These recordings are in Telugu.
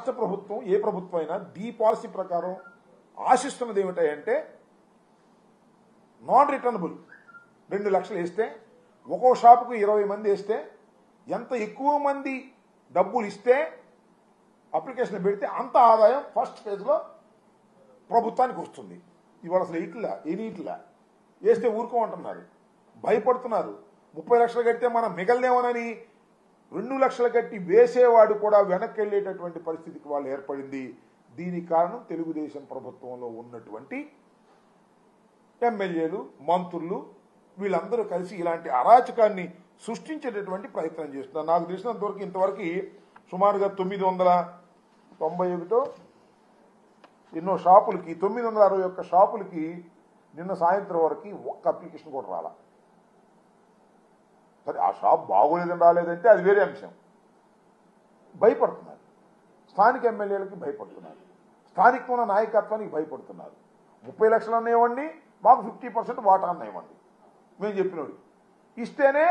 రాష్ట్ర ప్రభుత్వం ఏ ప్రభుత్వం అయినా డి పాలసీ ప్రకారం ఆశిస్తున్నది ఏమిటంటే నాన్ రిటర్నబుల్ 2 లక్షలు వేస్తే ఒక్కో షాపుకు 20 మంది వేస్తే ఎంత ఎక్కువ మంది డబ్బులు ఇస్తే అప్లికేషన్ పెడితే అంత ఆదాయం ఫస్ట్ ఫేజ్లో ప్రభుత్వానికి వస్తుంది. ఇవాళ అసలు ఎయిట్లా వేస్తే ఊరుకోమంటున్నారు, భయపడుతున్నారు. 30 లక్షలు కడితే మనం మిగలదేమోనని 2 లక్షలు కట్టి వేసేవాడు కూడా వెనక్కి వెళ్ళేటటువంటి పరిస్థితికి వాళ్ళు ఏర్పడింది. దీనికి కారణం తెలుగుదేశం ప్రభుత్వంలో ఉన్నటువంటి ఎమ్మెల్యేలు, మంత్రులు వీళ్ళందరూ కలిసి ఇలాంటి అరాచకాన్ని సృష్టించేటటువంటి ప్రయత్నం చేస్తున్నారు. నాకు తెలిసినంతవరకు ఇంతవరకు సుమారుగా 991 ఎన్నో షాపులకి 961 షాపులకి నిన్న సాయంత్రం వరకు ఒక్క అప్లికేషన్ కూడా రాలా. సరే ఆ షాప్ బాగోలేదని రాలేదంటే అది వేరే అంశం. భయపడుతున్నారు, స్థానిక ఎమ్మెల్యేలకి భయపడుతున్నారు, స్థానికంగా నాయకత్వానికి భయపడుతున్నారు. 30 లక్షలు అన్నివ్వండి, మాకు 50% వాటా అన్నివ్వండి, మేము చెప్పినోడు ఇస్తేనే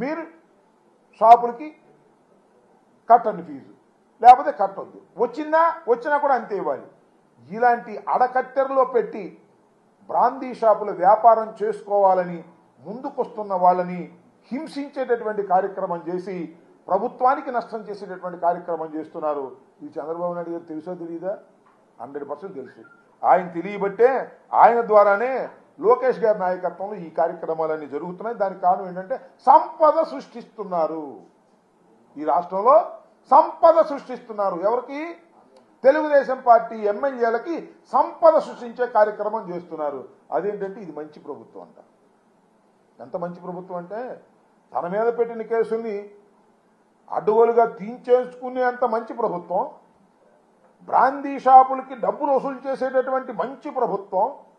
మీరు షాపులకి కట్టండి ఫీజు, లేకపోతే కట్టొద్దు, వచ్చినా కూడా అంతే ఇవ్వాలి. ఇలాంటి అడకట్టెరలో పెట్టి బ్రాందీ షాపుల వ్యాపారం చేసుకోవాలని ముందుకొస్తున్న వాళ్ళని హింసించేటటువంటి కార్యక్రమం చేసి ప్రభుత్వానికి నష్టం చేసేటటువంటి కార్యక్రమం చేస్తున్నారు. ఇది చంద్రబాబు నాయుడు గారు తెలుసో తెలియదా? 100% తెలుసు. ఆయన తెలియబట్టే ఆయన ద్వారానే లోకేష్ గారి నాయకత్వంలో ఈ కార్యక్రమాలన్నీ జరుగుతున్నాయి. దానికి కారణం ఏంటంటే సంపద సృష్టిస్తున్నారు. ఈ రాష్ట్రంలో సంపద సృష్టిస్తున్నారు. ఎవరికి? తెలుగుదేశం పార్టీ ఎమ్మెల్యేలకి సంపద సృష్టించే కార్యక్రమం చేస్తున్నారు. అదేంటంటే ఇది మంచి ప్రభుత్వం అంట. ఎంత మంచి ప్రభుత్వం అంటే తన మీద పెట్టిన కేసుల్ని అడ్డుగోలుగా తీయించేసుకునే అంత మంచి ప్రభుత్వం, బ్రాందీ షాపులకి డబ్బులు వసూలు చేసేటటువంటి మంచి ప్రభుత్వం,